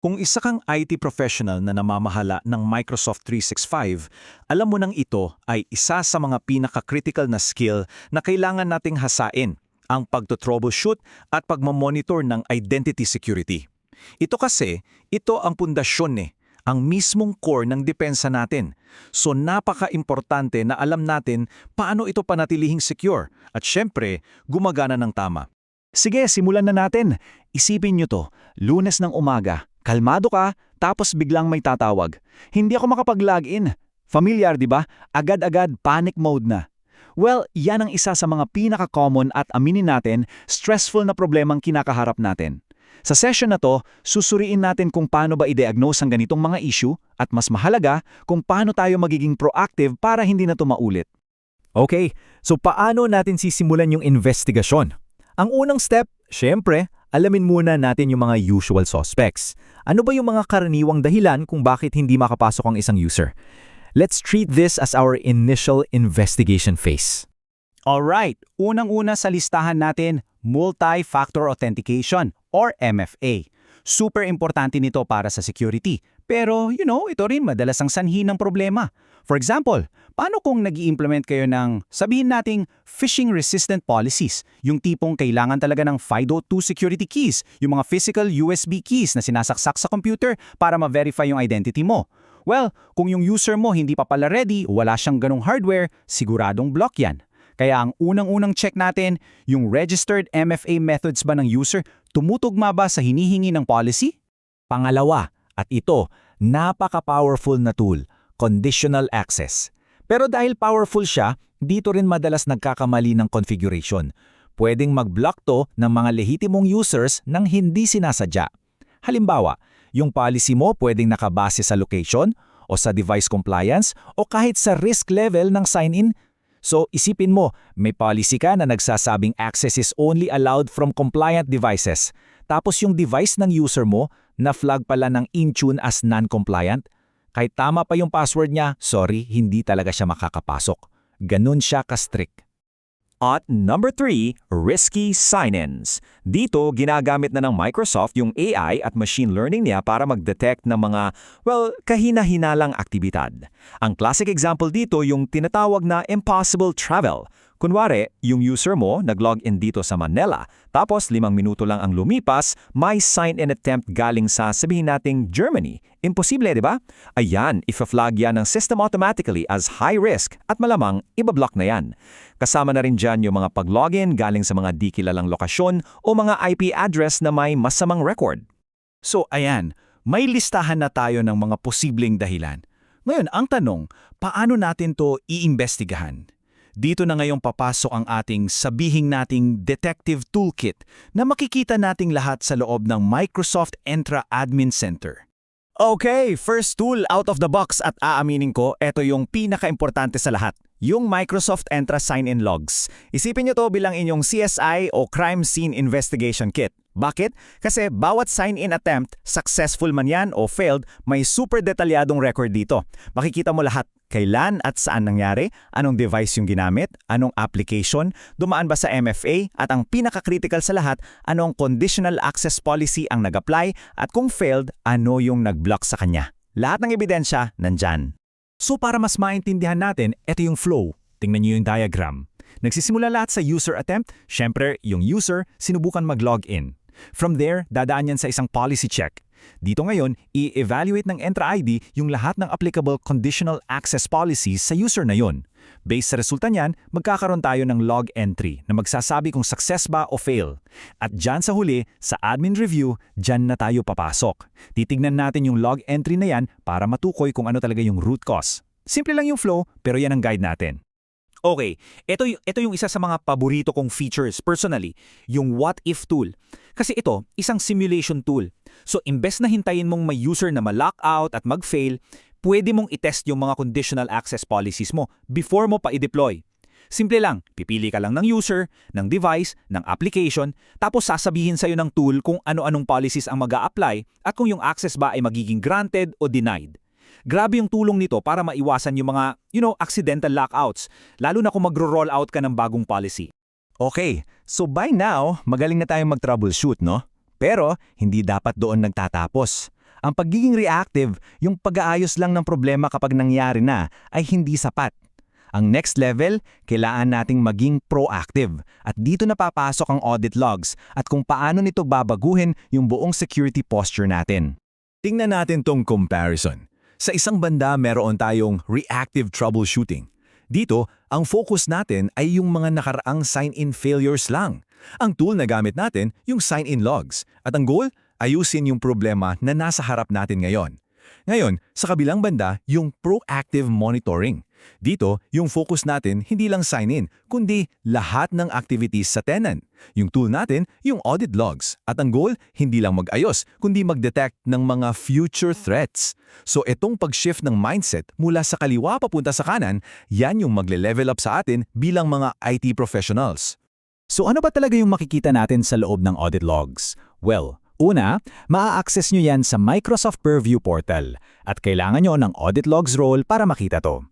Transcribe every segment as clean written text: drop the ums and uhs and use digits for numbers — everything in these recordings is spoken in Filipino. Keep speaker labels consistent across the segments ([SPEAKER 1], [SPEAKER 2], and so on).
[SPEAKER 1] Kung isa kang IT professional na namamahala ng Microsoft 365, alam mo nang ito ay isa sa mga pinaka-critical na skill na kailangan nating hasain, ang pagto-troubleshoot at pagmamonitor ng identity security. Ito ang pundasyon ang mismong core ng depensa natin. So napaka-importante na alam natin paano ito panatilihing secure at syempre, gumagana ng tama.
[SPEAKER 2] Sige, simulan na natin. Isipin nyo to, Lunes ng umaga. Kalmado ka, tapos biglang may tatawag. Hindi ako makapag-login. Familiar, di ba? Agad-agad panic mode na. Well, yan ang isa sa mga pinaka-common at aminin natin, stressful na problemang kinakaharap natin. Sa session na to, susuriin natin kung paano ba i-diagnose ang ganitong mga issue at mas mahalaga kung paano tayo magiging proactive para hindi na to maulit.
[SPEAKER 3] Okay, so paano natin sisimulan yung investigasyon? Ang unang step, syempre, alamin muna natin yung mga usual suspects. Ano ba yung mga karaniwang dahilan kung bakit hindi makapasok ang isang user? Let's treat this as our initial investigation phase.
[SPEAKER 4] Alright, unang-una sa listahan natin, multi-factor authentication or MFA. Super importante nito para sa security. Pero, ito rin madalas ang sanhi ng problema. For example, paano kung nag-i-implement kayo ng, sabihin nating, phishing-resistant policies? Yung tipong kailangan talaga ng FIDO2 security keys, yung mga physical USB keys na sinasaksak sa computer para ma-verify yung identity mo. Well, kung yung user mo hindi pa pala ready, wala siyang ganong hardware, siguradong block yan. Kaya ang unang-unang check natin, yung registered MFA methods ba ng user, tumutugma ba sa hinihingi ng policy?
[SPEAKER 3] Pangalawa, at ito, napaka-powerful na tool, conditional access. Pero dahil powerful siya, dito rin madalas nagkakamali ng configuration. Pwedeng mag-block to ng mga lehitimong users nang hindi sinasadya. Halimbawa, yung policy mo pwedeng nakabase sa location o sa device compliance o kahit sa risk level ng sign-in. So isipin mo, may policy ka na nagsasabing access is only allowed from compliant devices. Tapos yung device ng user mo na flag pala ng Intune as non-compliant. Kahit tama pa yung password niya, sorry, hindi talaga siya makakapasok. Ganun siya ka-strict.
[SPEAKER 5] At number 3, risky sign-ins. Dito, ginagamit na ng Microsoft yung AI at machine learning niya para mag-detect ng mga, kahina-hinalang aktibidad. Ang classic example dito yung tinatawag na impossible travel. Kunwari, yung user mo nag-login dito sa Manila, tapos 5 minuto lang ang lumipas, may sign-in attempt galing sa sabihin nating Germany. Imposible, di ba? Ayan, if-flag yan ng system automatically as high risk at malamang ibablock na yan. Kasama na rin dyan yung mga pag-login galing sa mga di kilalang lokasyon o mga IP address na may masamang record.
[SPEAKER 2] So ayan, may listahan na tayo ng mga posibleng dahilan. Ngayon, ang tanong, paano natin to iimbestigahan? Dito na ngayong papasok ang ating sabihing nating detective toolkit na makikita nating lahat sa loob ng Microsoft Entra Admin Center. Okay, first tool out of the box at aaminin ko, ito yung pinaka-importante sa lahat. Yung Microsoft Entra Sign-in Logs. Isipin nyo to bilang inyong CSI o Crime Scene Investigation Kit. Bakit? Kasi bawat sign-in attempt, successful man yan o failed, may super detalyadong record dito. Makikita mo lahat. Kailan at saan nangyari, anong device yung ginamit, anong application, dumaan ba sa MFA, at ang pinaka-critical sa lahat, anong conditional access policy ang nag-apply, at kung failed, ano yung nag-block sa kanya. Lahat ng ebidensya nandyan.
[SPEAKER 3] So para mas maintindihan natin, ito yung flow. Tingnan niyo yung diagram. Nagsisimula lahat sa user attempt, syempre yung user sinubukan mag-login. From there, dadaan yan sa isang policy check. Dito ngayon, i-evaluate ng Entra ID yung lahat ng applicable conditional access policies sa user na yon. Based sa resulta niyan, magkakaroon tayo ng log entry na magsasabi kung success ba o fail. At dyan sa huli, sa admin review, dyan na tayo papasok. Titignan natin yung log entry na yan para matukoy kung ano talaga yung root cause. Simple lang yung flow, pero yan ang guide natin.
[SPEAKER 1] Okay, ito yung isa sa mga paborito kong features personally, yung what if tool. Kasi ito, isang simulation tool. So imbes na hintayin mong may user na ma-lockout at mag-fail, pwede mong itest yung mga conditional access policies mo before mo pa i-deploy. Simple lang, pipili ka lang ng user, ng device, ng application, tapos sasabihin sa'yo ng tool kung ano-anong policies ang mag-a-apply at kung yung access ba ay magiging granted o denied. Grabe yung tulong nito para maiwasan yung mga, accidental lockouts, lalo na kung magro-roll out ka ng bagong policy.
[SPEAKER 2] Okay, so by now, magaling na tayong mag-troubleshoot, no? Pero hindi dapat doon nagtatapos.
[SPEAKER 4] Ang pagiging reactive, yung pag-aayos lang ng problema kapag nangyari na, ay hindi sapat. Ang next level, kailangan nating maging proactive. At dito napapasok ang audit logs at kung paano nito babaguhin yung buong security posture natin.
[SPEAKER 2] Tingnan natin tong comparison. Sa isang banda, meron tayong reactive troubleshooting. Dito, ang focus natin ay yung mga nakaraang sign-in failures lang. Ang tool na gamit natin, yung sign-in logs. At ang goal, ayusin yung problema na nasa harap natin ngayon. Ngayon, sa kabilang banda, yung proactive monitoring. Dito, yung focus natin hindi lang sign-in, kundi lahat ng activities sa tenant. Yung tool natin, yung audit logs. At ang goal, hindi lang mag-ayos, kundi mag-detect ng mga future threats. So itong pag-shift ng mindset mula sa kaliwa papunta sa kanan, yan yung magle-level up sa atin bilang mga IT professionals.
[SPEAKER 3] So ano ba talaga yung makikita natin sa loob ng audit logs? Well, una, maa-access nyo yan sa Microsoft Purview portal at kailangan nyo ng audit logs role para makita to.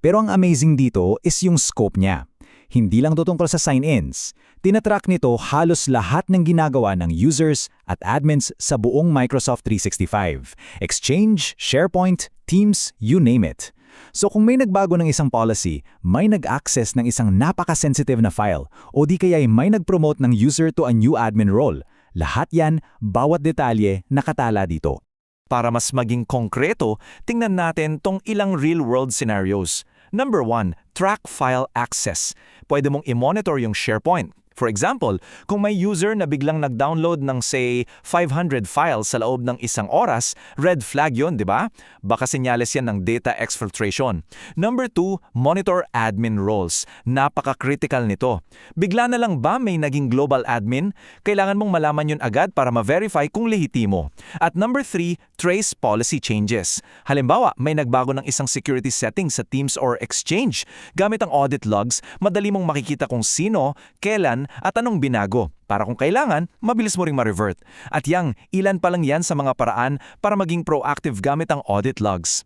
[SPEAKER 3] Pero ang amazing dito is yung scope niya. Hindi lang to tungkol sa sign-ins. Tinatrack nito halos lahat ng ginagawa ng users at admins sa buong Microsoft 365. Exchange, SharePoint, Teams, you name it. So kung may nagbago ng isang policy, may nag-access ng isang napaka-sensitive na file, o di kaya may nag-promote ng user to a new admin role, lahat yan, bawat detalye, nakatala dito.
[SPEAKER 5] Para mas maging konkreto, tingnan natin tong ilang real-world scenarios. Number 1, track file access. Pwede mong i-monitor yung SharePoint. For example, kung may user na biglang nag-download ng say 500 files sa loob ng isang oras, red flag yun, di ba? Baka senyales yan ng data exfiltration. Number 2, monitor admin roles. Napaka-critical nito. Bigla na lang ba may naging global admin? Kailangan mong malaman yun agad para ma-verify kung lehitimo. At number 3, trace policy changes. Halimbawa, may nagbago ng isang security setting sa Teams or Exchange. Gamit ang audit logs, madali mong makikita kung sino, kailan, at anong binago. Para kung kailangan, mabilis mo ring ma-revert. At yang, ilan pa lang yan sa mga paraan para maging proactive gamit ang audit logs.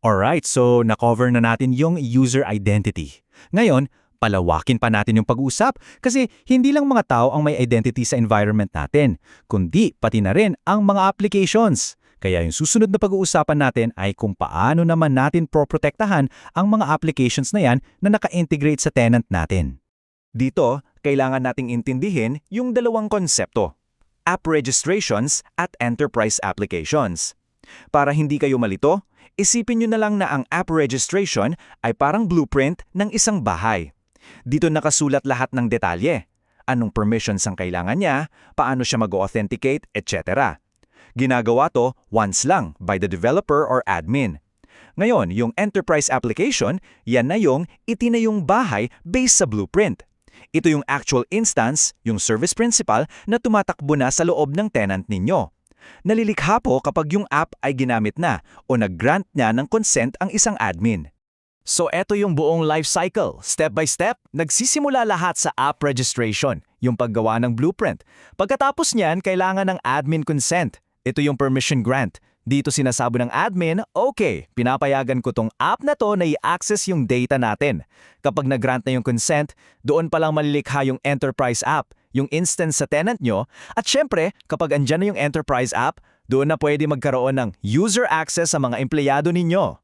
[SPEAKER 3] Alright, so na-cover na natin yung user identity. Ngayon, palawakin pa natin yung pag-usap kasi hindi lang mga tao ang may identity sa environment natin, kundi pati na rin ang mga applications. Kaya yung susunod na pag-uusapan natin ay kung paano naman natin proprotektahan ang mga applications na yan na naka-integrate sa tenant natin.
[SPEAKER 5] Dito, kailangan nating intindihin yung dalawang konsepto, app registrations at enterprise applications. Para hindi kayo malito, isipin nyo na lang na ang app registration ay parang blueprint ng isang bahay. Dito nakasulat lahat ng detalye, anong permissions ang kailangan niya, paano siya mag-authenticate, etc. Ginagawa to once lang by the developer or admin. Ngayon, yung enterprise application, yan na yung itinayong bahay based sa blueprint. Ito yung actual instance, yung service principal na tumatakbo na sa loob ng tenant ninyo. Nalilikha po kapag yung app ay ginamit na o nag-grant niya ng consent ang isang admin.
[SPEAKER 4] So eto yung buong life cycle. Step by step, nagsisimula lahat sa app registration, yung paggawa ng blueprint. Pagkatapos niyan, kailangan ng admin consent. Ito yung permission grant. Dito sinasabi ng admin, okay, pinapayagan ko tong app na to na i-access yung data natin. Kapag nag-grant na yung consent, doon pa lang malilikha yung enterprise app, yung instance sa tenant nyo, at syempre, kapag andyan na yung enterprise app, doon na pwede magkaroon ng user access sa mga empleyado ninyo.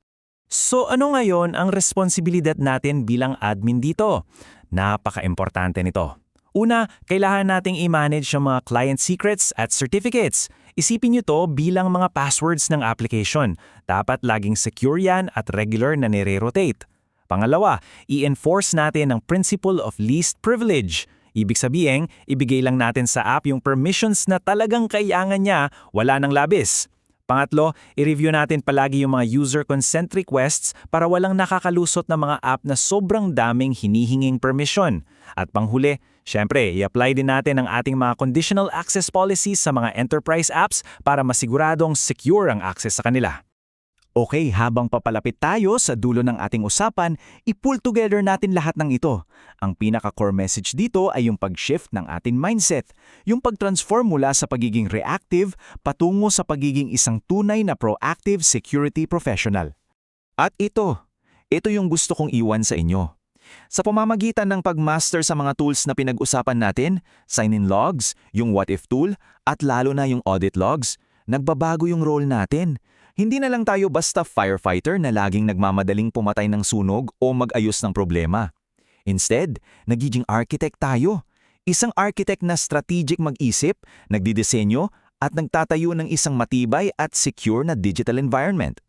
[SPEAKER 5] So ano ngayon ang responsibilidad natin bilang admin dito? Napaka-importante nito. Una, kailangan nating i-manage yung mga client secrets at certificates. Isipin nyo to bilang mga passwords ng application. Dapat laging secure yan at regular na nire-rotate. Pangalawa, i-enforce natin ang principle of least privilege. Ibig sabihin, ibigay lang natin sa app yung permissions na talagang kailangan niya, wala nang labis. Pangatlo, i-review natin palagi yung mga user consent requests para walang nakakalusot na mga app na sobrang daming hinihinging permission. At panghuli, syempre, i-apply din natin ang ating mga conditional access policies sa mga enterprise apps para masiguradong secure ang access sa kanila.
[SPEAKER 4] Okay, habang papalapit tayo sa dulo ng ating usapan, i-pull together natin lahat ng ito. Ang pinaka-core message dito ay yung pag-shift ng ating mindset, yung pag-transform mula sa pagiging reactive patungo sa pagiging isang tunay na proactive security professional.
[SPEAKER 5] At ito yung gusto kong iwan sa inyo. Sa pamamagitan ng pag-master sa mga tools na pinag-usapan natin, sign-in logs, yung what if tool, at lalo na yung audit logs,
[SPEAKER 6] nagbabago yung role natin. Hindi na lang tayo basta firefighter na laging nagmamadaling pumatay ng sunog o mag-ayos ng problema. Instead, nagiging architect tayo. Isang architect na strategic mag-isip, nagdidisenyo, at nagtatayo ng isang matibay at secure na digital environment.